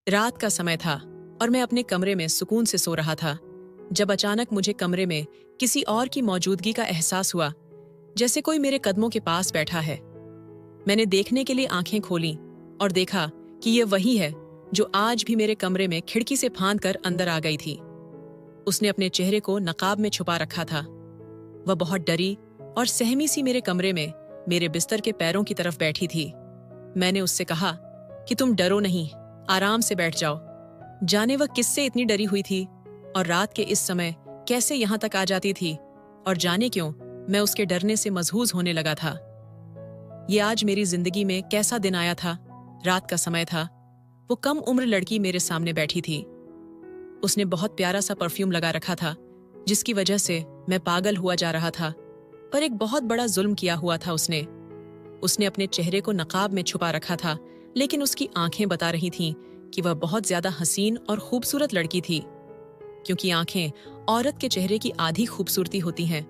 रात का समय था और मैं अपने कमरे में सुकून से सो रहा था जब अचानक मुझे कमरे में किसी और की मौजूदगी का एहसास हुआ, जैसे कोई मेरे कदमों के पास बैठा है। मैंने देखने के लिए आंखें खोलीं और देखा कि ये वही है जो आज भी मेरे कमरे में खिड़की से फांद कर अंदर आ गई थी। उसने अपने चेहरे को नकाब में छुपा रखा था। वह बहुत डरी और सहमी सी मेरे कमरे में मेरे बिस्तर के पैरों की तरफ बैठी थी। मैंने उससे कहा कि तुम डरो नहीं, आराम से बैठ जाओ। जाने वह किससे इतनी डरी हुई थी और रात के इस समय कैसे यहां तक आ जाती थी, और जाने क्यों मैं उसके डरने से मजहूज होने लगा था। ये आज मेरी जिंदगी में कैसा दिन आया था। रात का समय था। वो कम उम्र लड़की मेरे सामने बैठी थी। उसने बहुत प्यारा सा परफ्यूम लगा रखा था जिसकी वजह से मैं पागल हुआ जा रहा था, पर एक बहुत बड़ा जुल्म किया हुआ था उसने अपने चेहरे को नकाब में छुपा रखा था, लेकिन उसकी आंखें बता रही थीं कि वह बहुत ज्यादा हसीन और खूबसूरत लड़की थी, क्योंकि आंखें औरत के चेहरे की आधी खूबसूरती होती हैं।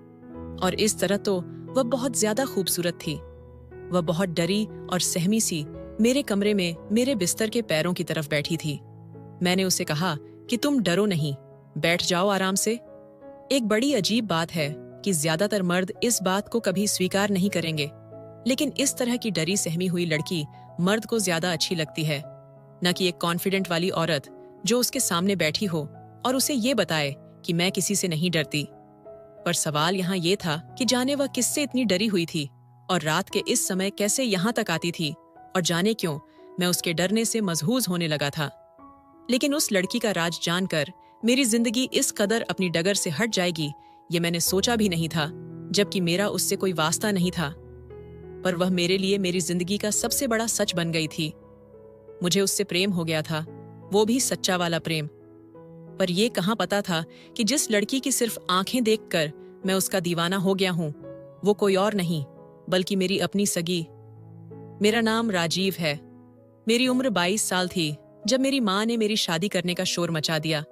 और इस तरह तो वह बहुत ज्यादा खूबसूरत थी। वह बहुत डरी और सहमी सी मेरे कमरे में मेरे बिस्तर के पैरों की तरफ बैठी थी। मैंने उसे कहा कि तुम डरो नहीं, बैठ जाओ आराम से। एक बड़ी अजीब बात है कि ज्यादातर मर्द इस बात को कभी स्वीकार नहीं करेंगे, लेकिन इस तरह की डरी सहमी हुई लड़की मर्द को ज्यादा अच्छी लगती है, न कि एक कॉन्फिडेंट वाली औरत जो उसके सामने बैठी हो और उसे ये बताए कि मैं किसी से नहीं डरती। पर सवाल यहाँ ये था कि जाने वह किससे इतनी डरी हुई थी और रात के इस समय कैसे यहाँ तक आती थी, और जाने क्यों मैं उसके डरने से मजहूज होने लगा था। लेकिन उस लड़की का राज जानकर मेरी जिंदगी इस कदर अपनी डगर से हट जाएगी, ये मैंने सोचा भी नहीं था, जबकि मेरा उससे कोई वास्ता नहीं था। पर वह मेरे लिए मेरी जिंदगी का सबसे बड़ा सच बन गई थी। मुझे उससे प्रेम हो गया था, वो भी सच्चा वाला प्रेम। पर यह कहां पता था कि जिस लड़की की सिर्फ आंखें देखकर मैं उसका दीवाना हो गया हूं, वो कोई और नहीं बल्कि मेरी अपनी सगी। मेरा नाम राजीव है। मेरी उम्र 22 साल थी जब मेरी माँ ने मेरी शादी करने का शोर मचा दिया।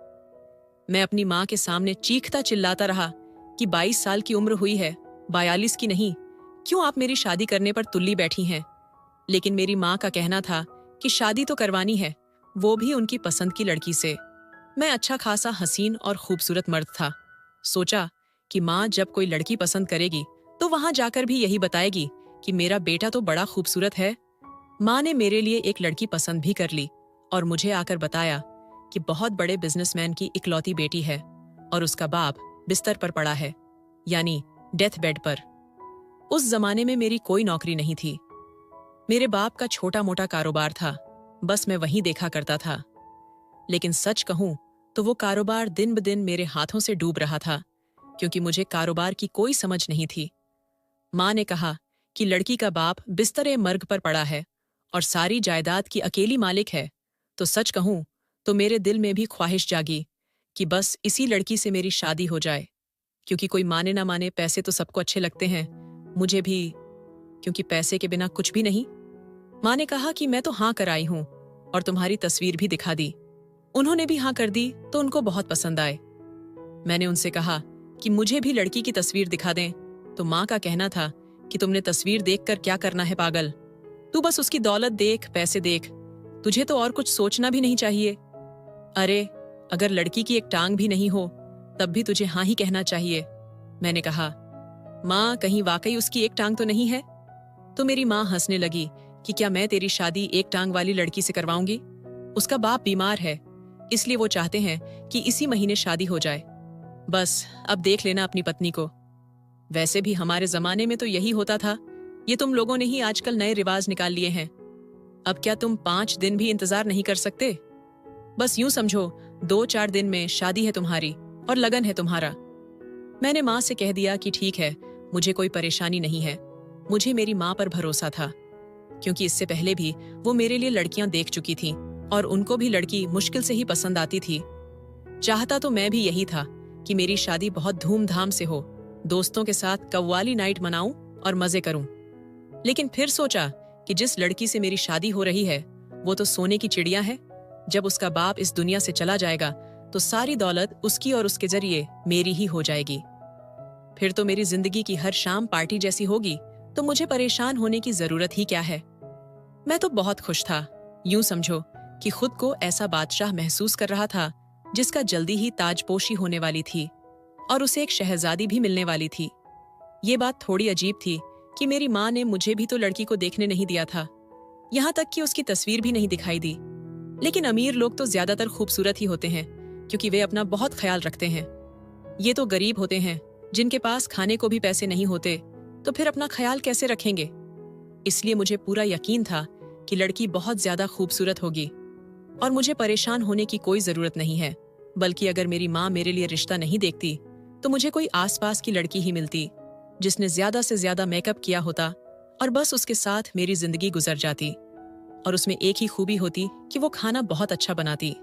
मैं अपनी माँ के सामने चीखता चिल्लाता रहा कि 22 साल की उम्र हुई है, 42 की नहीं। क्यों आप मेरी शादी करने पर तुल्ली बैठी हैं? लेकिन मेरी माँ का कहना था कि शादी तो करवानी है, वो भी उनकी पसंद की लड़की से। मैं अच्छा खासा हसीन और खूबसूरत मर्द था। सोचा कि माँ जब कोई लड़की पसंद करेगी तो वहां जाकर भी यही बताएगी कि मेरा बेटा तो बड़ा खूबसूरत है। माँ ने मेरे लिए एक लड़की पसंद भी कर ली और मुझे आकर बताया कि बहुत बड़े बिजनेसमैन की इकलौती बेटी है और उसका बाप बिस्तर पर पड़ा है, यानी डेथ बेड पर। उस जमाने में मेरी कोई नौकरी नहीं थी। मेरे बाप का छोटा मोटा कारोबार था, बस मैं वहीं देखा करता था। लेकिन सच कहूं तो वो कारोबार दिन ब दिन मेरे हाथों से डूब रहा था, क्योंकि मुझे कारोबार की कोई समझ नहीं थी। माँ ने कहा कि लड़की का बाप बिस्तरे मर्ग पर पड़ा है और सारी जायदाद की अकेली मालिक है, तो सच कहूं तो मेरे दिल में भी ख्वाहिश जागी कि बस इसी लड़की से मेरी शादी हो जाए। क्योंकि कोई माने ना माने, पैसे तो सबको अच्छे लगते हैं, मुझे भी, क्योंकि पैसे के बिना कुछ भी नहीं। माँ ने कहा कि मैं तो हाँ कर आई हूं और तुम्हारी तस्वीर भी दिखा दी। उन्होंने भी हाँ कर दी तो उनको बहुत पसंद आए। मैंने उनसे कहा कि मुझे भी लड़की की तस्वीर दिखा दें, तो माँ का कहना था कि तुमने तस्वीर देखकर क्या करना है पागल, तू बस उसकी दौलत देख, पैसे देख, तुझे तो और कुछ सोचना भी नहीं चाहिए। अरे, अगर लड़की की एक टांग भी नहीं हो तब भी तुझे हाँ ही कहना चाहिए। मैंने कहा, माँ कहीं वाकई उसकी एक टांग तो नहीं है? तो मेरी माँ हंसने लगी कि क्या मैं तेरी शादी एक टांग वाली लड़की से करवाऊंगी? उसका बाप बीमार है, इसलिए वो चाहते हैं कि इसी महीने शादी हो जाए। बस अब देख लेना अपनी पत्नी को। वैसे भी हमारे जमाने में तो यही होता था, ये तुम लोगों ने ही आजकल नए रिवाज निकाल लिए हैं। अब क्या तुम 5 दिन भी इंतजार नहीं कर सकते? बस यूं समझो 2-4 दिन में शादी है तुम्हारी और लगन है तुम्हारा। मैंने माँ से कह दिया कि ठीक है, मुझे कोई परेशानी नहीं है। मुझे मेरी माँ पर भरोसा था, क्योंकि इससे पहले भी वो मेरे लिए लड़कियां देख चुकी थीं और उनको भी लड़की मुश्किल से ही पसंद आती थी। चाहता तो मैं भी यही था कि मेरी शादी बहुत धूमधाम से हो, दोस्तों के साथ कव्वाली नाइट मनाऊं और मजे करूं। लेकिन फिर सोचा कि जिस लड़की से मेरी शादी हो रही है वो तो सोने की चिड़िया है। जब उसका बाप इस दुनिया से चला जाएगा तो सारी दौलत उसकी और उसके जरिए मेरी ही हो जाएगी। फिर तो मेरी जिंदगी की हर शाम पार्टी जैसी होगी, तो मुझे परेशान होने की जरूरत ही क्या है। मैं तो बहुत खुश था। यूं समझो कि खुद को ऐसा बादशाह महसूस कर रहा था जिसका जल्दी ही ताजपोशी होने वाली थी और उसे एक शहजादी भी मिलने वाली थी। ये बात थोड़ी अजीब थी कि मेरी माँ ने मुझे भी तो लड़की को देखने नहीं दिया था, यहाँ तक कि उसकी तस्वीर भी नहीं दिखाई दी। लेकिन अमीर लोग तो ज्यादातर खूबसूरत ही होते हैं क्योंकि वे अपना बहुत ख्याल रखते हैं। ये तो गरीब होते हैं जिनके पास खाने को भी पैसे नहीं होते, तो फिर अपना ख्याल कैसे रखेंगे। इसलिए मुझे पूरा यकीन था कि लड़की बहुत ज्यादा खूबसूरत होगी और मुझे परेशान होने की कोई जरूरत नहीं है। बल्कि अगर मेरी माँ मेरे लिए रिश्ता नहीं देखती तो मुझे कोई आसपास की लड़की ही मिलती जिसने ज्यादा से ज्यादा मेकअप किया होता और बस उसके साथ मेरी जिंदगी गुजर जाती। और उसमें एक ही खूबी होती कि वो खाना बहुत अच्छा बनाती।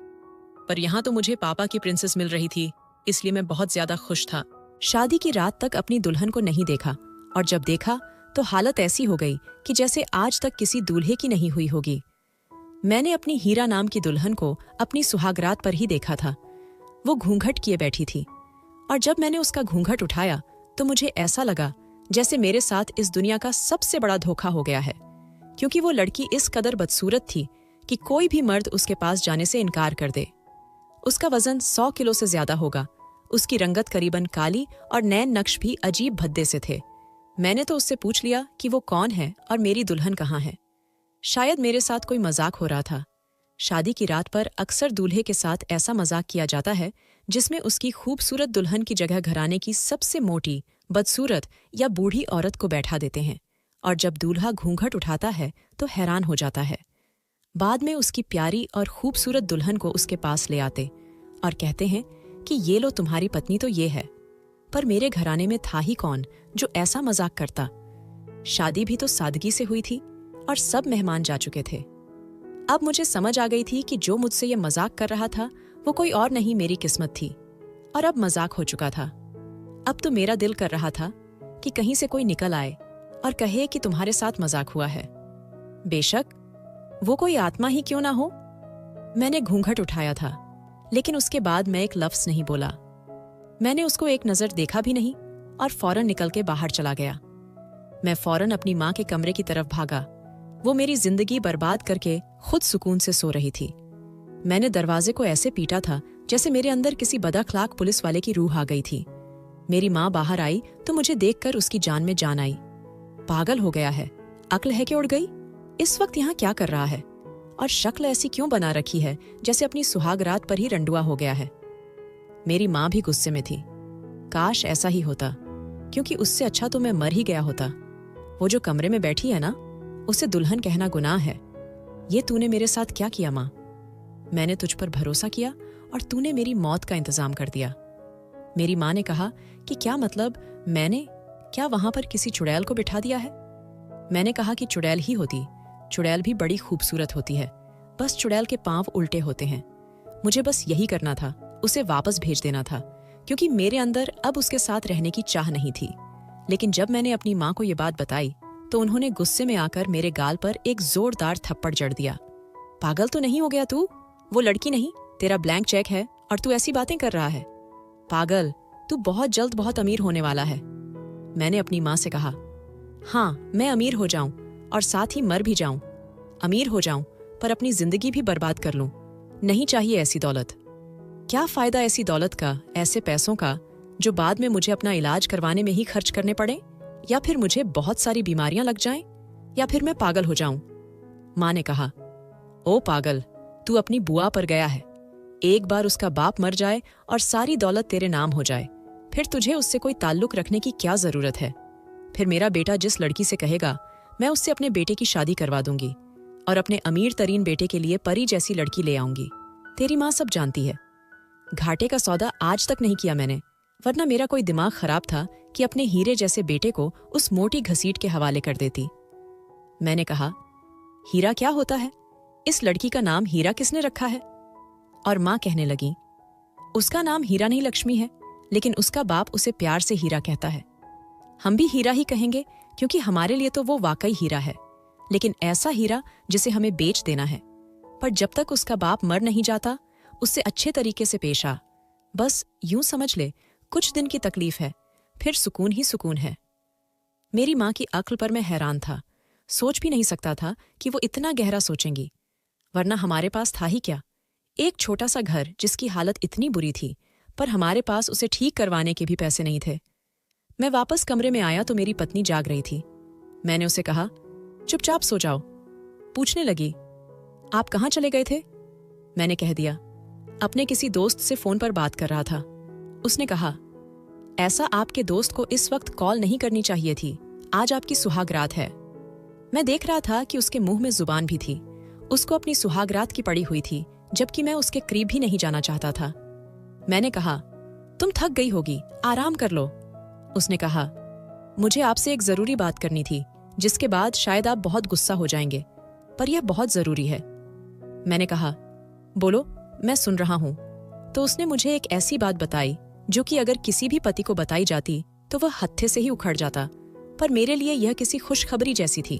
पर यहाँ तो मुझे पापा की प्रिंसेस मिल रही थी, इसलिए मैं बहुत ज्यादा खुश था। शादी की रात तक अपनी दुल्हन को नहीं देखा और जब देखा तो हालत ऐसी हो गई कि जैसे आज तक किसी दूल्हे की नहीं हुई होगी। मैंने अपनी हीरा नाम की दुल्हन को अपनी सुहागरात पर ही देखा था। वो घूंघट किए बैठी थी और जब मैंने उसका घूंघट उठाया तो मुझे ऐसा लगा जैसे मेरे साथ इस दुनिया का सबसे बड़ा धोखा हो गया है, क्योंकि वो लड़की इस कदर बदसूरत थी कि कोई भी मर्द उसके पास जाने से इनकार कर दे। उसका वजन 100 किलो से ज्यादा होगा, उसकी रंगत करीबन काली और नैन नक्श भी अजीब भद्दे से थे। मैंने तो उससे पूछ लिया कि वो कौन है और मेरी दुल्हन कहाँ है। शायद मेरे साथ कोई मजाक हो रहा था। शादी की रात पर अक्सर दूल्हे के साथ ऐसा मजाक किया जाता है जिसमें उसकी खूबसूरत दुल्हन की जगह घराने की सबसे मोटी, बदसूरत या बूढ़ी औरत को बैठा देते हैं और जब दूल्हा घूंघट उठाता है तो हैरान हो जाता है। बाद में उसकी प्यारी और खूबसूरत दुल्हन को उसके पास ले आते और कहते हैं कि ये लो तुम्हारी पत्नी तो ये है। पर मेरे घराने में था ही कौन जो ऐसा मजाक करता। शादी भी तो सादगी से हुई थी और सब मेहमान जा चुके थे। अब मुझे समझ आ गई थी कि जो मुझसे ये मजाक कर रहा था वो कोई और नहीं मेरी किस्मत थी और अब मजाक हो चुका था। अब तो मेरा दिल कर रहा था कि कहीं से कोई निकल आए और कहे कि तुम्हारे साथ मजाक हुआ है। बेशक वो कोई आत्मा ही क्यों ना हो। मैंने घूंघट उठाया था, लेकिन उसके बाद मैं एक लफ्ज नहीं बोला। मैंने उसको एक नजर देखा भी नहीं और फौरन निकल के बाहर चला गया। मैं फौरन अपनी माँ के कमरे की तरफ भागा। वो मेरी जिंदगी बर्बाद करके खुद सुकून से सो रही थी। मैंने दरवाजे को ऐसे पीटा था जैसे मेरे अंदर किसी बदअखलाक पुलिस वाले की रूह आ गई थी। मेरी माँ बाहर आई तो मुझे देखकर उसकी जान में जान आई। पागल हो गया है, अक्ल है कि उड़ गई? इस वक्त यहाँ क्या कर रहा है और शक्ल ऐसी क्यों बना रखी है जैसे अपनी सुहागरात पर ही रंडुआ हो गया है। मेरी माँ भी गुस्से में थी। काश ऐसा ही होता, क्योंकि उससे अच्छा तो मैं मर ही गया होता। वो जो कमरे में बैठी है ना, उसे दुल्हन कहना गुनाह है। ये तूने मेरे साथ क्या किया माँ? मैंने तुझ पर भरोसा किया और तूने मेरी मौत का इंतजाम कर दिया। मेरी माँ ने कहा कि क्या मतलब, मैंने क्या वहां पर किसी चुड़ैल को बिठा दिया है? मैंने कहा कि चुड़ैल ही होती। चुड़ैल भी बड़ी खूबसूरत होती है, बस चुड़ैल के पांव उल्टे होते हैं। मुझे बस यही करना था, उसे वापस भेज देना था, क्योंकि मेरे अंदर अब उसके साथ रहने की चाह नहीं थी। लेकिन जब मैंने अपनी माँ को ये बात बताई तो उन्होंने गुस्से में आकर मेरे गाल पर एक जोरदार थप्पड़ जड़ दिया। पागल तो नहीं हो गया तू? वो लड़की नहीं, तेरा ब्लैंक चेक है और तू ऐसी बातें कर रहा है। पागल, तू बहुत जल्द बहुत अमीर होने वाला है। मैंने अपनी माँ से कहा, हाँ मैं अमीर हो जाऊं और साथ ही मर भी जाऊं। अमीर हो जाऊं पर अपनी जिंदगी भी बर्बाद कर लूं। नहीं चाहिए ऐसी दौलत। क्या फायदा ऐसी दौलत का, ऐसे पैसों का जो बाद में मुझे अपना इलाज करवाने में ही खर्च करने पड़े, या फिर मुझे बहुत सारी बीमारियां लग जाएं, या फिर मैं पागल हो जाऊं। माँ ने कहा, ओ पागल, तू अपनी बुआ पर गया है। एक बार उसका बाप मर जाए और सारी दौलत तेरे नाम हो जाए, फिर तुझे उससे कोई ताल्लुक रखने की क्या जरूरत है? फिर मेरा बेटा जिस लड़की से कहेगा, मैं उससे अपने बेटे की शादी करवा दूंगी और अपने अमीर तरीन बेटे के लिए परी जैसी लड़की ले आऊंगी। तेरी माँ सब जानती है। घाटे का सौदा आज तक नहीं किया मैंने, वरना मेरा कोई दिमाग खराब था कि अपने हीरे जैसे बेटे को उस मोटी घसीट के हवाले कर देती। मैंने कहा, हीरा क्या होता है? इस लड़की का नाम हीरा किसने रखा है? और माँ कहने लगी, उसका नाम हीरा नहीं लक्ष्मी है, लेकिन उसका बाप उसे प्यार से हीरा कहता है। हम भी हीरा ही कहेंगे क्योंकि हमारे लिए तो वो वाकई हीरा है, लेकिन ऐसा हीरा जिसे हमें बेच देना है। पर जब तक उसका बाप मर नहीं जाता, उससे अच्छे तरीके से पेश आ। बस यूं समझ ले, कुछ दिन की तकलीफ है, फिर सुकून ही सुकून है। मेरी माँ की अक्ल पर मैं हैरान था। सोच भी नहीं सकता था कि वो इतना गहरा सोचेंगी। वरना हमारे पास था ही क्या? एक छोटा सा घर जिसकी हालत इतनी बुरी थी, पर हमारे पास उसे ठीक करवाने के भी पैसे नहीं थे। मैं वापस कमरे में आया तो मेरी पत्नी जाग रही थी। मैंने उसे कहा, चुपचाप सो जाओ। पूछने लगी, आप कहाँ चले गए थे? मैंने कह दिया, अपने किसी दोस्त से फोन पर बात कर रहा था। उसने कहा, ऐसा आपके दोस्त को इस वक्त कॉल नहीं करनी चाहिए थी, आज आपकी सुहागरात है। मैं देख रहा था कि उसके मुंह में जुबान भी थी। उसको अपनी सुहागरात की पड़ी हुई थी, जबकि मैं उसके करीब भी नहीं जाना चाहता था। मैंने कहा, तुम थक गई होगी, आराम कर लो। उसने कहा, मुझे आपसे एक जरूरी बात करनी थी, जिसके बाद शायद आप बहुत गुस्सा हो जाएंगे, पर यह बहुत जरूरी है। मैंने कहा, बोलो, मैं सुन रहा हूं। तो उसने मुझे एक ऐसी बात बताई जो कि अगर किसी भी पति को बताई जाती तो वह हत्थे से ही उखड़ जाता, पर मेरे लिए यह किसी खुशखबरी जैसी थी।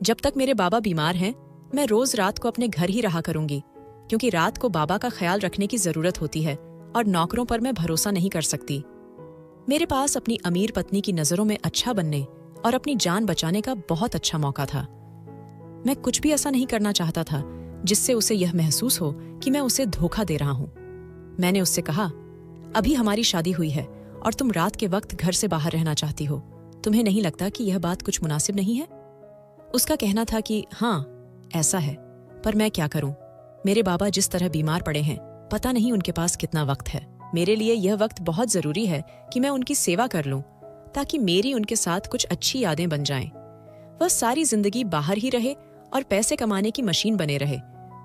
जब तक मेरे बाबा बीमार हैं, मैं रोज रात को अपने घर ही रहा करूंगी, क्योंकि रात को बाबा का ख्याल रखने की जरूरत होती है और नौकरों पर मैं भरोसा नहीं कर सकती। मेरे पास अपनी अमीर पत्नी की नजरों में अच्छा बनने और अपनी जान बचाने का बहुत अच्छा मौका था। मैं कुछ भी ऐसा नहीं करना चाहता था जिससे उसे यह महसूस हो कि मैं उसे धोखा दे रहा हूं। मैंने उससे कहा, अभी हमारी शादी हुई है और तुम रात के वक्त घर से बाहर रहना चाहती हो। तुम्हें नहीं लगता कि यह बात कुछ मुनासिब नहीं है? उसका कहना था कि हाँ, ऐसा है, पर मैं क्या करूं? मेरे बाबा जिस तरह बीमार पड़े हैं, पता नहीं उनके पास कितना वक्त है। मेरे लिए यह वक्त बहुत जरूरी है कि मैं उनकी सेवा कर लूं, ताकि मेरी उनके साथ कुछ अच्छी यादें बन जाएं। वह सारी जिंदगी बाहर ही रहे और पैसे कमाने की मशीन बने रहे।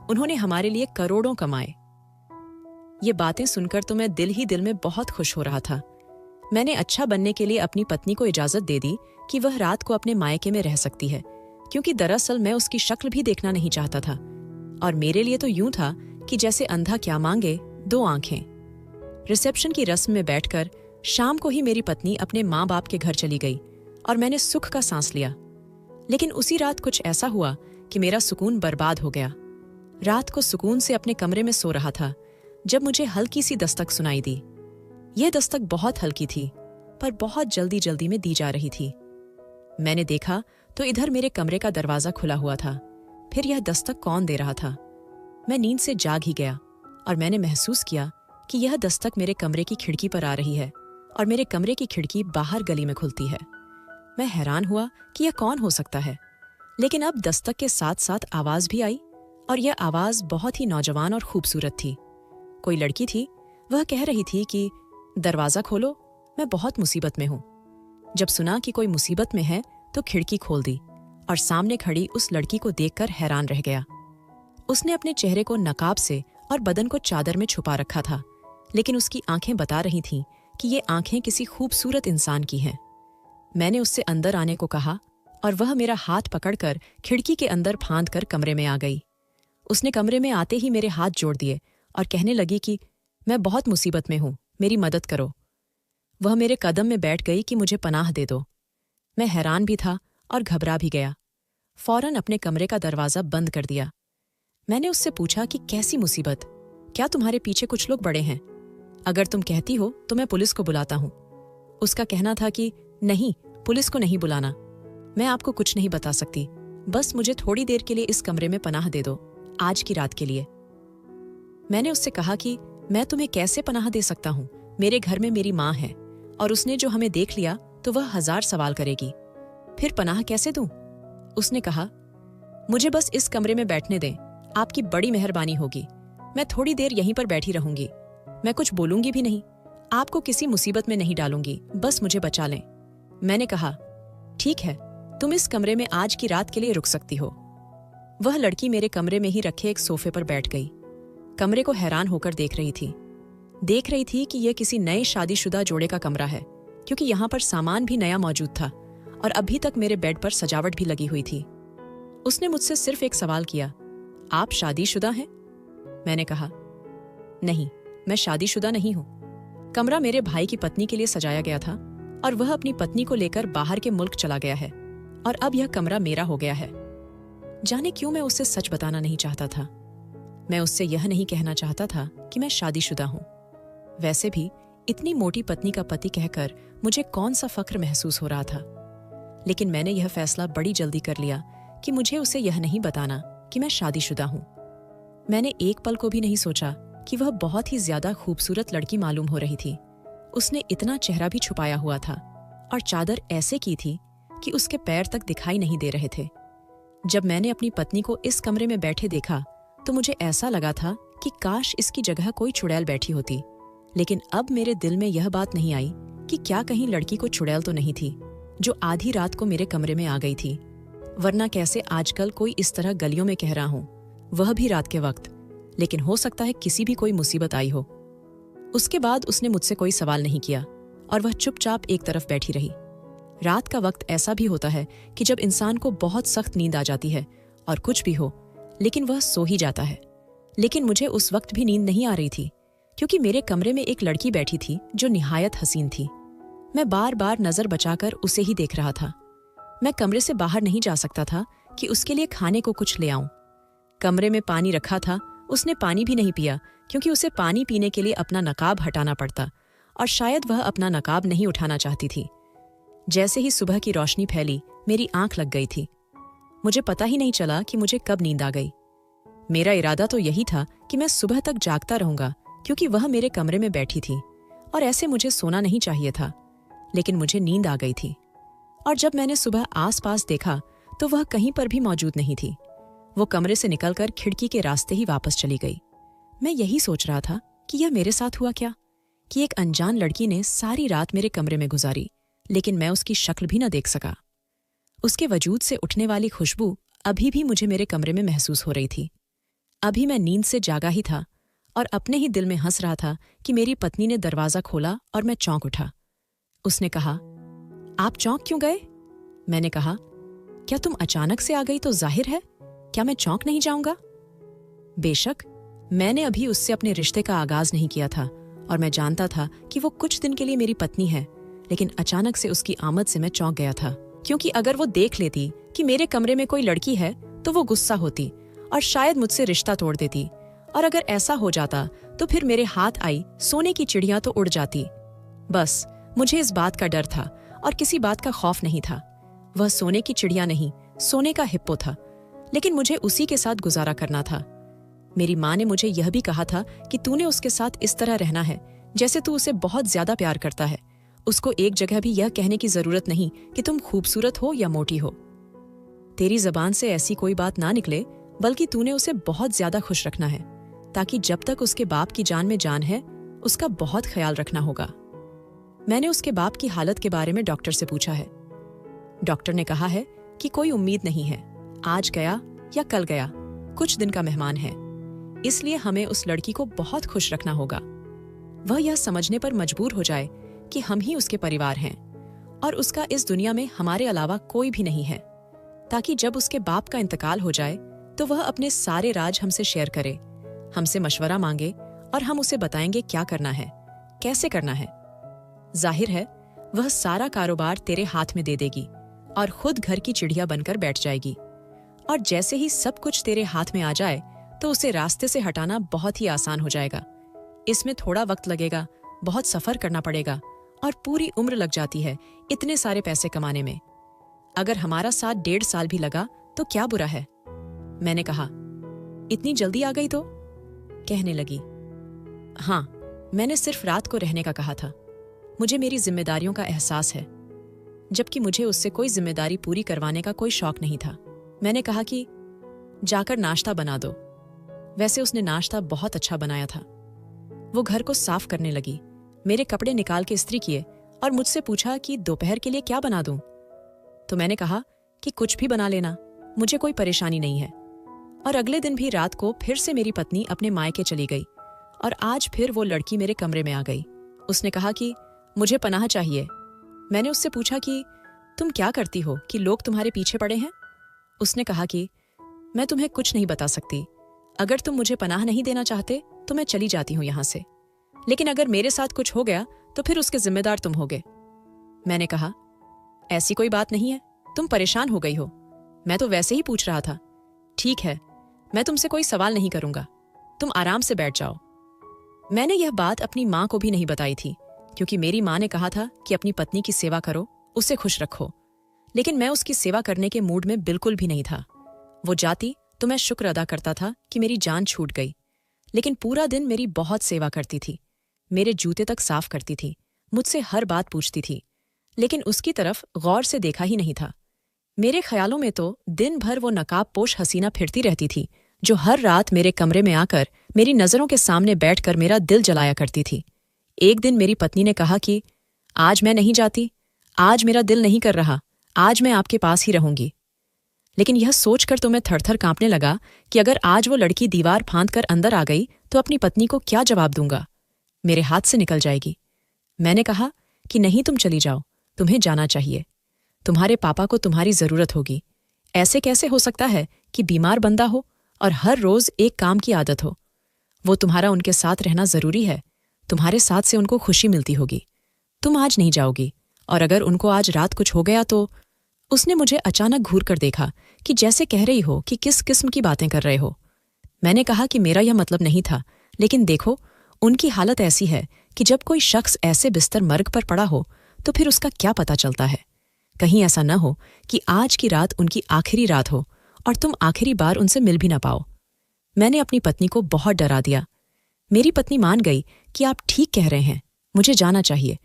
उन्होंने हमारे लिए करोड़ों कमाए। ये बातें सुनकर तो मैं दिल ही दिल में बहुत खुश हो रहा था। मैंने अच्छा बनने के लिए अपनी पत्नी को इजाजत दे दी कि वह रात को अपने मायके में रह सकती है, क्योंकि दरअसल मैं उसकी शक्ल भी देखना नहीं चाहता था। और मेरे लिए तो यूं था कि जैसे अंधा क्या मांगे, दो आंखें। रिसेप्शन की रस्म में बैठकर शाम को ही मेरी पत्नी अपने माँ बाप के घर चली गई और मैंने सुख का सांस लिया। लेकिन उसी रात कुछ ऐसा हुआ कि मेरा सुकून बर्बाद हो गया। रात को सुकून से अपने कमरे में सो रहा था जब मुझे हल्की सी दस्तक सुनाई दी। यह दस्तक बहुत हल्की थी, पर बहुत जल्दी जल्दी में दी जा रही थी। मैंने देखा तो इधर मेरे कमरे का दरवाजा खुला हुआ था। फिर यह दस्तक कौन दे रहा था? मैं नींद से जाग ही गया और मैंने महसूस किया कि यह दस्तक मेरे कमरे की खिड़की पर आ रही है और मेरे कमरे की खिड़की बाहर गली में खुलती है। मैं हैरान हुआ कि यह कौन हो सकता है, लेकिन अब दस्तक के साथ साथ आवाज भी आई और यह आवाज बहुत ही नौजवान और खूबसूरत थी। कोई लड़की थी। वह कह रही थी कि दरवाजा खोलो, मैं बहुत मुसीबत में हूं। जब सुना कि कोई मुसीबत में है तो खिड़की खोल दी और सामने खड़ी उस लड़की को देखकर हैरान रह गया। उसने अपने चेहरे को नकाब से और बदन को चादर में छुपा रखा था, लेकिन उसकी आंखें बता रही थीं कि ये आंखें किसी खूबसूरत इंसान की हैं। मैंने उससे अंदर आने को कहा और वह मेरा हाथ पकड़कर खिड़की के अंदर फांद कर कमरे में आ गई। उसने कमरे में आते ही मेरे हाथ जोड़ दिए और कहने लगी कि मैं बहुत मुसीबत में हूं, मेरी मदद करो। वह मेरे कदम में बैठ गई कि मुझे पनाह दे दो। मैं हैरान भी था और घबरा भी गया। फौरन अपने कमरे का दरवाजा बंद कर दिया। मैंने उससे पूछा कि कैसी मुसीबत? क्या तुम्हारे पीछे कुछ लोग बड़े हैं? अगर तुम कहती हो तो मैं पुलिस को बुलाता हूं। उसका कहना था कि नहीं, पुलिस को नहीं बुलाना, मैं आपको कुछ नहीं बता सकती, बस मुझे थोड़ी देर के लिए इस कमरे में पनाह दे दो, आज की रात के लिए। मैंने उससे कहा कि मैं तुम्हें कैसे पनाह दे सकता हूं, मेरे घर में मेरी माँ है और उसने जो हमें देख लिया तो वह 1000 सवाल करेगी, फिर पनाह कैसे दूं? उसने कहा, मुझे बस इस कमरे में बैठने दें, आपकी बड़ी मेहरबानी होगी। मैं थोड़ी देर यहीं पर बैठी रहूंगी, मैं कुछ बोलूंगी भी नहीं, आपको किसी मुसीबत में नहीं डालूंगी, बस मुझे बचा लें। मैंने कहा, ठीक है, तुम इस कमरे में आज की रात के लिए रुक सकती हो। वह लड़की मेरे कमरे में ही रखे एक सोफे पर बैठ गई। कमरे को हैरान होकर देख रही थी कि यह किसी नए शादीशुदा जोड़े का कमरा है, क्योंकि यहाँ पर सामान भी नया मौजूद था और अभी तक मेरे बेड पर सजावट भी लगी हुई थी। उसने मुझसे सिर्फ एक सवाल किया, आप शादीशुदा हैं? मैंने कहा, नहीं, मैं शादीशुदा नहीं हूं। कमरा मेरे भाई की पत्नी के लिए सजाया गया था और वह अपनी पत्नी को लेकर बाहर के मुल्क चला गया है और अब यह कमरा मेरा हो गया है। जाने क्यों मैं उससे सच बताना नहीं चाहता था। मैं उससे यह नहीं कहना चाहता था कि मैं शादीशुदा हूं। वैसे भी इतनी मोटी पत्नी का पति कहकर मुझे कौन सा फख्र महसूस हो रहा था। लेकिन मैंने यह फैसला बड़ी जल्दी कर लिया कि मुझे उसे यह नहीं बताना कि मैं शादीशुदा हूं। मैंने एक पल को भी नहीं सोचा कि वह बहुत ही ज्यादा खूबसूरत लड़की मालूम हो रही थी। उसने इतना चेहरा भी छुपाया हुआ था और चादर ऐसे की थी कि उसके पैर तक दिखाई नहीं दे रहे थे। जब मैंने अपनी पत्नी को इस कमरे में बैठे देखा तो मुझे ऐसा लगा था कि काश इसकी जगह कोई चुड़ैल बैठी होती। लेकिन अब मेरे दिल में यह बात नहीं आई कि क्या कहीं लड़की को चुड़ैल तो नहीं थी जो आधी रात को मेरे कमरे में आ गई थी। वरना कैसे आजकल कोई इस तरह गलियों में कह रहा हूं, वह भी रात के वक्त। लेकिन हो सकता है किसी भी कोई मुसीबत आई हो। उसके बाद उसने मुझसे कोई सवाल नहीं किया और वह चुपचाप एक तरफ बैठी रही। रात का वक्त ऐसा भी होता है कि जब इंसान को बहुत सख्त नींद आ जाती है और कुछ भी हो लेकिन वह सो ही जाता है। लेकिन मुझे उस वक्त भी नींद नहीं आ रही थी क्योंकि मेरे कमरे में एक लड़की बैठी थी जो निहायत हसीन थी। मैं बार बार नजर बचाकर उसे ही देख रहा था। मैं कमरे से बाहर नहीं जा सकता था कि उसके लिए खाने को कुछ ले आऊं। कमरे में पानी रखा था, उसने पानी भी नहीं पिया क्योंकि उसे पानी पीने के लिए अपना नकाब हटाना पड़ता और शायद वह अपना नकाब नहीं उठाना चाहती थी। जैसे ही सुबह की रोशनी फैली मेरी आंख लग गई थी। मुझे पता ही नहीं चला कि मुझे कब नींद आ गई। मेरा इरादा तो यही था कि मैं सुबह तक जागता रहूंगा क्योंकि वह मेरे कमरे में बैठी थी और ऐसे मुझे सोना नहीं चाहिए था। लेकिन मुझे नींद आ गई थी और जब मैंने सुबह आसपास देखा तो वह कहीं पर भी मौजूद नहीं थी। वो कमरे से निकलकर खिड़की के रास्ते ही वापस चली गई। मैं यही सोच रहा था कि यह मेरे साथ हुआ क्या, कि एक अनजान लड़की ने सारी रात मेरे कमरे में गुजारी लेकिन मैं उसकी शक्ल भी न देख सका। उसके वजूद से उठने वाली खुशबू अभी भी मुझे मेरे कमरे में महसूस हो रही थी। अभी मैं नींद से जागा ही था और अपने ही दिल में हंस रहा था कि मेरी पत्नी ने दरवाजा खोला और मैं चौंक उठा। उसने कहा, आप चौंक क्यों गए? मैंने कहा, क्या तुम अचानक से आ गई तो जाहिर है, क्या मैं चौंक नहीं जाऊंगा? बेशक मैंने अभी उससे अपने रिश्ते का आगाज नहीं किया था और मैं जानता था कि वो कुछ दिन के लिए मेरी पत्नी है। लेकिन अचानक से उसकी आमद से मैं चौंक गया था क्योंकि अगर वो देख लेती कि मेरे कमरे में कोई लड़की है तो वो गुस्सा होती और शायद मुझसे रिश्ता तोड़ देती। और अगर ऐसा हो जाता तो फिर मेरे हाथ आई सोने की चिड़िया तो उड़ जाती। बस मुझे इस बात का डर था और किसी बात का खौफ नहीं था। वह सोने की चिड़िया नहीं, सोने का हिप्पो था, लेकिन मुझे उसी के साथ गुजारा करना था। मेरी माँ ने मुझे यह भी कहा था कि तूने उसके साथ इस तरह रहना है जैसे तू उसे बहुत ज्यादा प्यार करता है। उसको एक जगह भी यह कहने की जरूरत नहीं कि तुम खूबसूरत हो या मोटी हो। तेरी जबान से ऐसी कोई बात ना निकले, बल्कि तूने उसे बहुत ज्यादा खुश रखना है ताकि जब तक उसके बाप की जान में जान है उसका बहुत ख्याल रखना होगा। मैंने उसके बाप की हालत के बारे में डॉक्टर से पूछा है। डॉक्टर ने कहा है कि कोई उम्मीद नहीं है, आज गया या कल गया, कुछ दिन का मेहमान है, इसलिए हमें उस लड़की को बहुत खुश रखना होगा। वह यह समझने पर मजबूर हो जाए कि हम ही उसके परिवार हैं और उसका इस दुनिया में हमारे अलावा कोई भी नहीं है, ताकि जब उसके बाप का इंतकाल हो जाए तो वह अपने सारे राज हमसे शेयर करे, हमसे मशवरा मांगे और हम उसे बताएंगे क्या करना है, कैसे करना है। जाहिर है वह सारा कारोबार तेरे हाथ में दे देगी और खुद घर की चिड़िया बनकर बैठ जाएगी। और जैसे ही सब कुछ तेरे हाथ में आ जाए तो उसे रास्ते से हटाना बहुत ही आसान हो जाएगा। इसमें थोड़ा वक्त लगेगा, बहुत सफर करना पड़ेगा और पूरी उम्र लग जाती है इतने सारे पैसे कमाने में। अगर हमारा साथ 1.5 साल भी लगा तो क्या बुरा है? मैंने कहा, इतनी जल्दी आ गई तो? कहने लगी, हाँ, मैंने सिर्फ रात को रहने का कहा था। मुझे मेरी जिम्मेदारियों का एहसास है, जबकि मुझे उससे कोई जिम्मेदारी पूरी करवाने का कोई शौक नहीं था। मैंने कहा कि जाकर नाश्ता बना दो। वैसे उसने नाश्ता बहुत अच्छा बनाया था। वो घर को साफ करने लगी, मेरे कपड़े निकाल के इस्त्री किए और मुझसे पूछा कि दोपहर के लिए क्या बना दूं? तो मैंने कहा कि कुछ भी बना लेना, मुझे कोई परेशानी नहीं है। और अगले दिन भी रात को फिर से मेरी पत्नी अपने मायके चली गई और आज फिर वो लड़की मेरे कमरे में आ गई। उसने कहा कि मुझे पनाह चाहिए। मैंने उससे पूछा कि तुम क्या करती हो कि लोग तुम्हारे पीछे पड़े हैं? उसने कहा कि मैं तुम्हें कुछ नहीं बता सकती। अगर तुम मुझे पनाह नहीं देना चाहते तो मैं चली जाती हूं यहां से, लेकिन अगर मेरे साथ कुछ हो गया तो फिर उसके जिम्मेदार तुम होगे। मैंने कहा, ऐसी कोई बात नहीं है, तुम परेशान हो गई हो, मैं तो वैसे ही पूछ रहा था। ठीक है, मैं तुमसे कोई सवाल नहीं करूंगा, तुम आराम से बैठ जाओ। मैंने यह बात अपनी माँ को भी नहीं बताई थी क्योंकि मेरी माँ ने कहा था कि अपनी पत्नी की सेवा करो, उसे खुश रखो, लेकिन मैं उसकी सेवा करने के मूड में बिल्कुल भी नहीं था। वो जाती तो मैं शुक्र अदा करता था कि मेरी जान छूट गई। लेकिन पूरा दिन मेरी बहुत सेवा करती थी, मेरे जूते तक साफ करती थी, मुझसे हर बात पूछती थी, लेकिन उसकी तरफ गौर से देखा ही नहीं था। मेरे ख्यालों में तो दिन भर वो नकाबपोश हसीना फिरती रहती थी, जो हर रात मेरे कमरे में आकर मेरी नज़रों के सामने बैठकर मेरा दिल जलाया करती थी। एक दिन मेरी पत्नी ने कहा कि आज मैं नहीं जाती, आज मेरा दिल नहीं कर रहा, आज मैं आपके पास ही रहूंगी। लेकिन यह सोचकर तो मैं थरथर कांपने लगा कि अगर आज वो लड़की दीवार फांद कर अंदर आ गई तो अपनी पत्नी को क्या जवाब दूंगा? मेरे हाथ से निकल जाएगी। मैंने कहा कि नहीं, तुम चली जाओ, तुम्हें जाना चाहिए। तुम्हारे पापा को तुम्हारी जरूरत होगी। ऐसे कैसे हो सकता है कि बीमार बंदा हो और हर रोज एक काम की आदत हो? वो तुम्हारा उनके साथ रहना जरूरी है, तुम्हारे साथ से उनको खुशी मिलती होगी। तुम आज नहीं जाओगी, और अगर उनको आज रात कुछ हो गया तो? उसने मुझे अचानक घूर कर देखा कि जैसे कह रही हो कि किस किस्म की बातें कर रहे हो। मैंने कहा कि मेरा यह मतलब नहीं था, लेकिन देखो, उनकी हालत ऐसी है कि जब कोई शख्स ऐसे बिस्तर मर्ग पर पड़ा हो तो फिर उसका क्या पता चलता है? कहीं ऐसा न हो कि आज की रात उनकी आखिरी रात हो और तुम आखिरी बार उनसे मिल भी ना पाओ। मैंने अपनी पत्नी को बहुत डरा दिया। मेरी पत्नी मान गई कि आप ठीक कह रहे हैं, मुझे जाना चाहिए,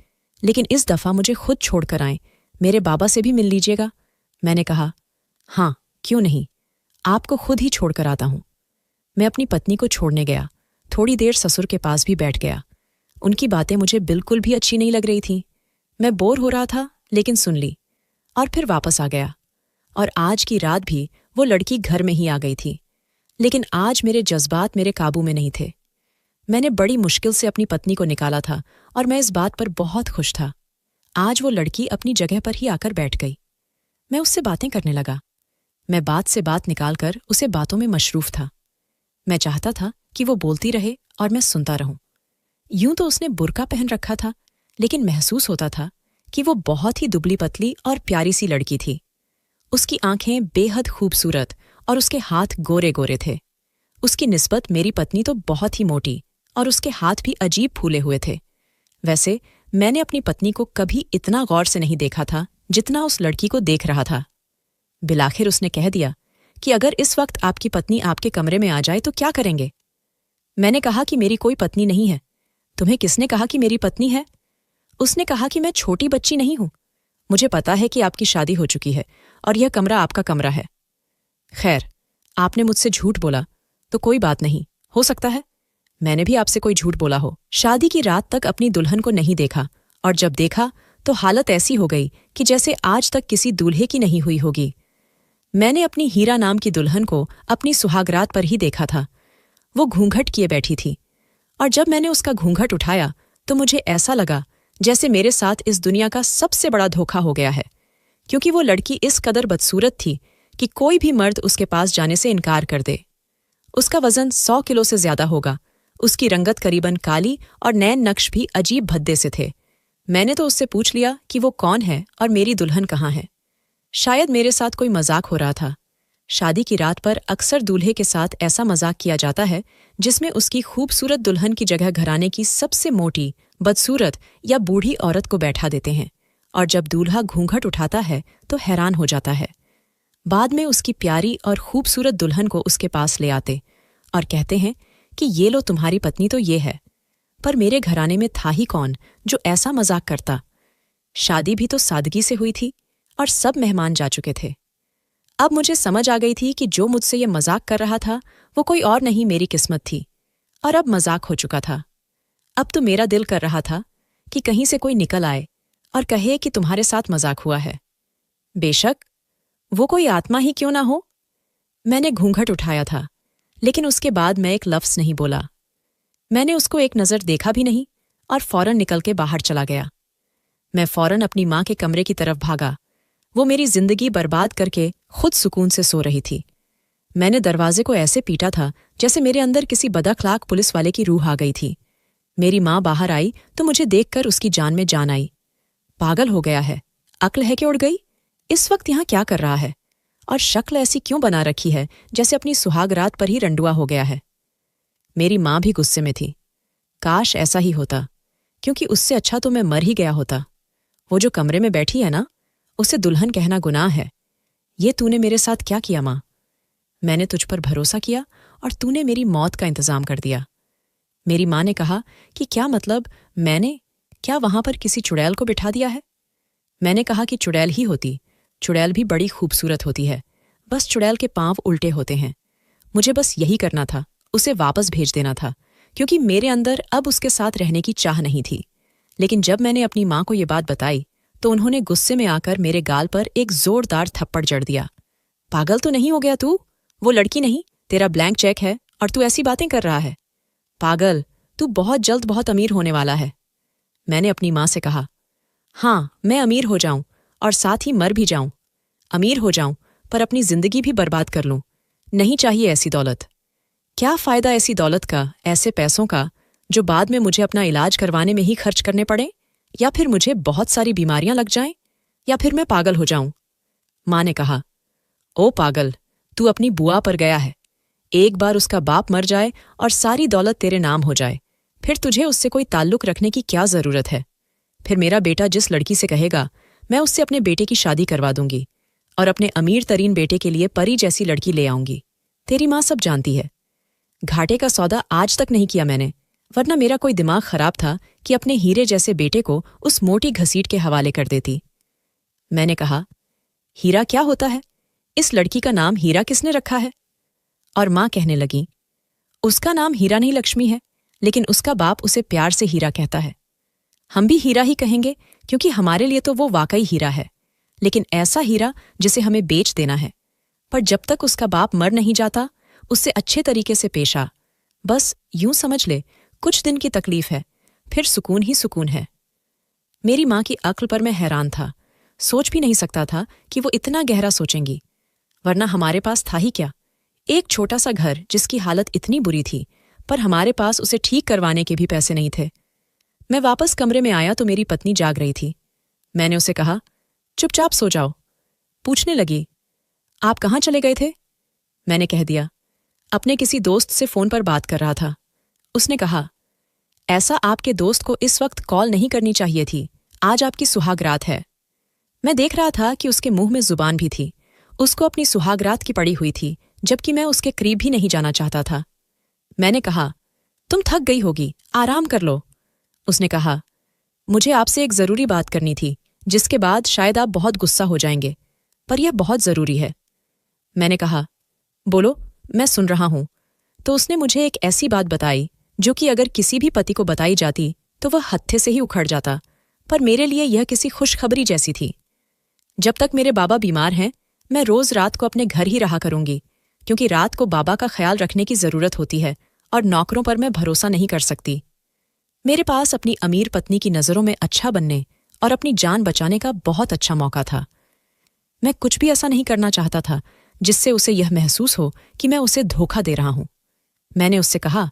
लेकिन इस दफा मुझे खुद छोड़कर आएं, मेरे बाबा से भी मिल लीजिएगा। मैंने कहा, हाँ, क्यों नहीं, आपको खुद ही छोड़कर आता हूं। मैं अपनी पत्नी को छोड़ने गया। थोड़ी देर ससुर के पास भी बैठ गया। उनकी बातें मुझे बिल्कुल भी अच्छी नहीं लग रही थीं। मैं बोर हो रहा था, लेकिन सुन ली और फिर वापस आ गया। और आज की रात भी वो लड़की घर में ही आ गई थी, लेकिन आज मेरे जज्बात मेरे काबू में नहीं थे। मैंने बड़ी मुश्किल से अपनी पत्नी को निकाला था और मैं इस बात पर बहुत खुश था। आज वो लड़की अपनी जगह पर ही आकर बैठ गई। मैं उससे बातें करने लगा। मैं बात से बात निकालकर उसे बातों में मशरूफ था। मैं चाहता था कि वो बोलती रहे और मैं सुनता रहूं। यूं तो उसने बुर्का पहन रखा था, लेकिन महसूस होता था कि वो बहुत ही दुबली पतली और प्यारी सी लड़की थी। उसकी आंखें बेहद खूबसूरत और उसके हाथ गोरे गोरे थे। उसकी निस्बत मेरी पत्नी तो बहुत ही मोटी और उसके हाथ भी अजीब फूले हुए थे। वैसे मैंने अपनी पत्नी को कभी इतना गौर से नहीं देखा था जितना उस लड़की को देख रहा था। बिलाखिर उसने कह दिया कि अगर इस वक्त आपकी पत्नी आपके कमरे में आ जाए तो क्या करेंगे? मैंने कहा कि मेरी कोई पत्नी नहीं है। तुम्हें किसने कहा कि मेरी पत्नी है? उसने कहा कि मैं छोटी बच्ची नहीं हूं। मुझे पता है कि आपकी शादी हो चुकी है और यह कमरा आपका कमरा है। खैर, आपने मुझसे झूठ बोला तो कोई बात नहीं, हो सकता है मैंने भी आपसे कोई झूठ बोला हो। शादी की रात तक अपनी दुल्हन को नहीं देखा, और जब देखा तो हालत ऐसी हो गई कि जैसे आज तक किसी दूल्हे की नहीं हुई होगी। मैंने अपनी हीरा नाम की दुल्हन को अपनी सुहागरात पर ही देखा था। वो घूंघट किए बैठी थी, और जब मैंने उसका घूंघट उठाया तो मुझे ऐसा लगा जैसे मेरे साथ इस दुनिया का सबसे बड़ा धोखा हो गया है, क्योंकि वो लड़की इस कदर बदसूरत थी कि कोई भी मर्द उसके पास जाने से इनकार कर दे। उसका वजन 100 किलो से ज्यादा होगा। उसकी रंगत करीबन काली और नैन नक्श भी अजीब भद्दे से थे। मैंने तो उससे पूछ लिया कि वो कौन है और मेरी दुल्हन कहाँ है। शायद मेरे साथ कोई मजाक हो रहा था। शादी की रात पर अक्सर दूल्हे के साथ ऐसा मजाक किया जाता है जिसमें उसकी खूबसूरत दुल्हन की जगह घराने की सबसे मोटी, बदसूरत या बूढ़ी औरत को बैठा देते हैं, और जब दूल्हा घूंघट उठाता है तो हैरान हो जाता है। बाद में उसकी प्यारी और खूबसूरत दुल्हन को उसके पास ले आते और कहते हैं कि ये लो तुम्हारी पत्नी तो ये है। पर मेरे घराने में था ही कौन जो ऐसा मजाक करता। शादी भी तो सादगी से हुई थी और सब मेहमान जा चुके थे। अब मुझे समझ आ गई थी कि जो मुझसे ये मजाक कर रहा था वो कोई और नहीं, मेरी किस्मत थी, और अब मजाक हो चुका था। अब तो मेरा दिल कर रहा था कि कहीं से कोई निकल आए और कहे कि तुम्हारे साथ मजाक हुआ है। बेशक वो कोई आत्मा ही क्यों ना हो। मैंने घूंघट उठाया था, लेकिन उसके बाद मैं एक लफ्ज़ नहीं बोला। मैंने उसको एक नज़र देखा भी नहीं और फौरन निकल के बाहर चला गया। मैं फौरन अपनी माँ के कमरे की तरफ भागा। वो मेरी जिंदगी बर्बाद करके खुद सुकून से सो रही थी। मैंने दरवाजे को ऐसे पीटा था जैसे मेरे अंदर किसी बदअखलाक पुलिस वाले की रूह आ गई थी। मेरी माँ बाहर आई तो मुझे देखकर उसकी जान में जान आई। पागल हो गया है, अक्ल है कि उड़ गई? इस वक्त यहाँ क्या कर रहा है? और शक्ल ऐसी क्यों बना रखी है जैसे अपनी सुहागरात पर ही रंडुआ हो गया है? मेरी माँ भी गुस्से में थी। काश ऐसा ही होता, क्योंकि उससे अच्छा तो मैं मर ही गया होता। वो जो कमरे में बैठी है ना, उसे दुल्हन कहना गुनाह है। ये तूने मेरे साथ क्या किया माँ? मैंने तुझ पर भरोसा किया और तूने मेरी मौत का इंतजाम कर दिया। मेरी माँ ने कहा कि क्या मतलब, मैंने क्या वहां पर किसी चुड़ैल को बिठा दिया है? मैंने कहा कि चुड़ैल ही होती, चुड़ैल भी बड़ी खूबसूरत होती है, बस चुड़ैल के पांव उल्टे होते हैं। मुझे बस यही करना था, उसे वापस भेज देना था, क्योंकि मेरे अंदर अब उसके साथ रहने की चाह नहीं थी। लेकिन जब मैंने अपनी माँ को ये बात बताई तो उन्होंने गुस्से में आकर मेरे गाल पर एक जोरदार थप्पड़ जड़ दिया। पागल तो नहीं हो गया तू? वो लड़की नहीं, तेरा ब्लैंक चेक है और तू ऐसी बातें कर रहा है। पागल, तू बहुत जल्द बहुत अमीर होने वाला है। मैंने अपनी माँ से कहा, हाँ, मैं अमीर हो जाऊं और साथ ही मर भी जाऊं। अमीर हो जाऊं पर अपनी जिंदगी भी बर्बाद कर लूं। नहीं चाहिए ऐसी दौलत। क्या फायदा ऐसी दौलत का, ऐसे पैसों का जो बाद में मुझे अपना इलाज करवाने में ही खर्च करने पड़े, या फिर मुझे बहुत सारी बीमारियां लग जाएं, या फिर मैं पागल हो जाऊं। माँ ने कहा, ओ पागल, तू अपनी बुआ पर गया है। एक बार उसका बाप मर जाए और सारी दौलत तेरे नाम हो जाए, फिर तुझे उससे कोई ताल्लुक रखने की क्या जरूरत है? फिर मेरा बेटा जिस लड़की से कहेगा, मैं उससे अपने बेटे की शादी करवा दूंगी और अपने अमीर तरीन बेटे के लिए परी जैसी लड़की ले आऊंगी। तेरी माँ सब जानती है। घाटे का सौदा आज तक नहीं किया मैंने, वरना मेरा कोई दिमाग खराब था कि अपने हीरे जैसे बेटे को उस मोटी घसीट के हवाले कर देती। मैंने कहा, हीरा क्या होता है? इस लड़की का नाम हीरा किसने रखा है? और माँ कहने लगी, उसका नाम हीरा नहीं लक्ष्मी है, लेकिन उसका बाप उसे प्यार से हीरा कहता है। हम भी हीरा ही कहेंगे, क्योंकि हमारे लिए तो वो वाकई हीरा है, लेकिन ऐसा हीरा जिसे हमें बेच देना है। पर जब तक उसका बाप मर नहीं जाता, उससे अच्छे तरीके से पेश आ। बस यूं समझ ले, कुछ दिन की तकलीफ है, फिर सुकून ही सुकून है। मेरी माँ की अक्ल पर मैं हैरान था, सोच भी नहीं सकता था कि वो इतना गहरा सोचेंगी। वरना हमारे पास था ही क्या, एक छोटा सा घर जिसकी हालत इतनी बुरी थी, पर हमारे पास उसे ठीक करवाने के भी पैसे नहीं थे। मैं वापस कमरे में आया तो मेरी पत्नी जाग रही थी। मैंने उसे कहा, चुपचाप सो जाओ। पूछने लगी, आप कहाँ चले गए थे? मैंने कह दिया, अपने किसी दोस्त से फोन पर बात कर रहा था। उसने कहा, ऐसा आपके दोस्त को इस वक्त कॉल नहीं करनी चाहिए थी, आज आपकी सुहागरात है। मैं देख रहा था कि उसके मुंह में जुबान भी थी, उसको अपनी सुहागरात की पड़ी हुई थी, जबकि मैं उसके करीब भी नहीं जाना चाहता था। मैंने कहा, तुम थक गई होगी, आराम कर लो। उसने कहा, मुझे आपसे एक जरूरी बात करनी थी, जिसके बाद शायद आप बहुत गुस्सा हो जाएंगे, पर यह बहुत जरूरी है। मैंने कहा, बोलो, मैं सुन रहा हूं। तो उसने मुझे एक ऐसी बात बताई जो कि अगर किसी भी पति को बताई जाती तो वह हत्थे से ही उखड़ जाता, पर मेरे लिए यह किसी खुशखबरी जैसी थी। जब तक मेरे बाबा बीमार हैं, मैं रोज रात को अपने घर ही रहा करूंगी, क्योंकि रात को बाबा का ख्याल रखने की जरूरत होती है और नौकरों पर मैं भरोसा नहीं कर सकती। मेरे पास अपनी अमीर पत्नी की नजरों में अच्छा बनने और अपनी जान बचाने का बहुत अच्छा मौका था। मैं कुछ भी ऐसा नहीं करना चाहता था जिससे उसे यह महसूस हो कि मैं उसे धोखा दे रहा हूं। मैंने उससे कहा,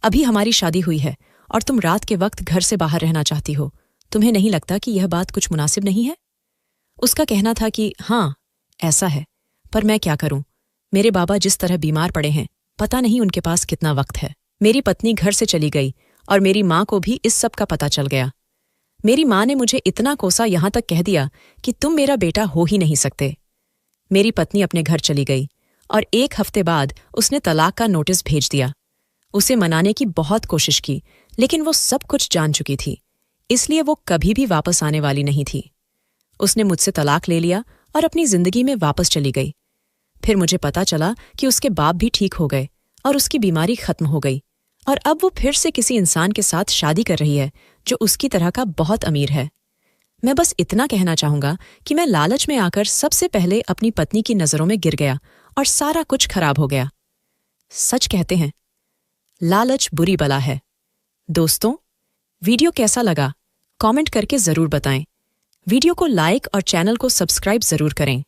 अभी हमारी शादी हुई है और तुम रात के वक्त घर से बाहर रहना चाहती हो, तुम्हें नहीं लगता कि यह बात कुछ मुनासिब नहीं है? उसका कहना था कि हाँ, ऐसा है, पर मैं क्या करूं, मेरे बाबा जिस तरह बीमार पड़े हैं, पता नहीं उनके पास कितना वक्त है। मेरी पत्नी घर से चली गई और मेरी माँ को भी इस सब का पता चल गया। मेरी माँ ने मुझे इतना कोसा यहां तक कह दिया कि तुम मेरा बेटा हो ही नहीं सकते। मेरी पत्नी अपने घर चली गई और 1 हफ्ते बाद उसने तलाक का नोटिस भेज दिया। उसे मनाने की बहुत कोशिश की, लेकिन वो सब कुछ जान चुकी थी, इसलिए वो कभी भी वापस आने वाली नहीं थी। उसने मुझसे तलाक ले लिया और अपनी जिंदगी में वापस चली गई। फिर मुझे पता चला कि उसके बाप भी ठीक हो गए और उसकी बीमारी खत्म हो गई, और अब वो फिर से किसी इंसान के साथ शादी कर रही है जो उसकी तरह का बहुत अमीर है। मैं बस इतना कहना चाहूंगा कि मैं लालच में आकर सबसे पहले अपनी पत्नी की नजरों में गिर गया और सारा कुछ खराब हो गया। सच कहते हैं, लालच बुरी बला है। दोस्तों, वीडियो कैसा लगा? कमेंट करके जरूर बताएं। वीडियो को लाइक और चैनल को सब्सक्राइब जरूर करें।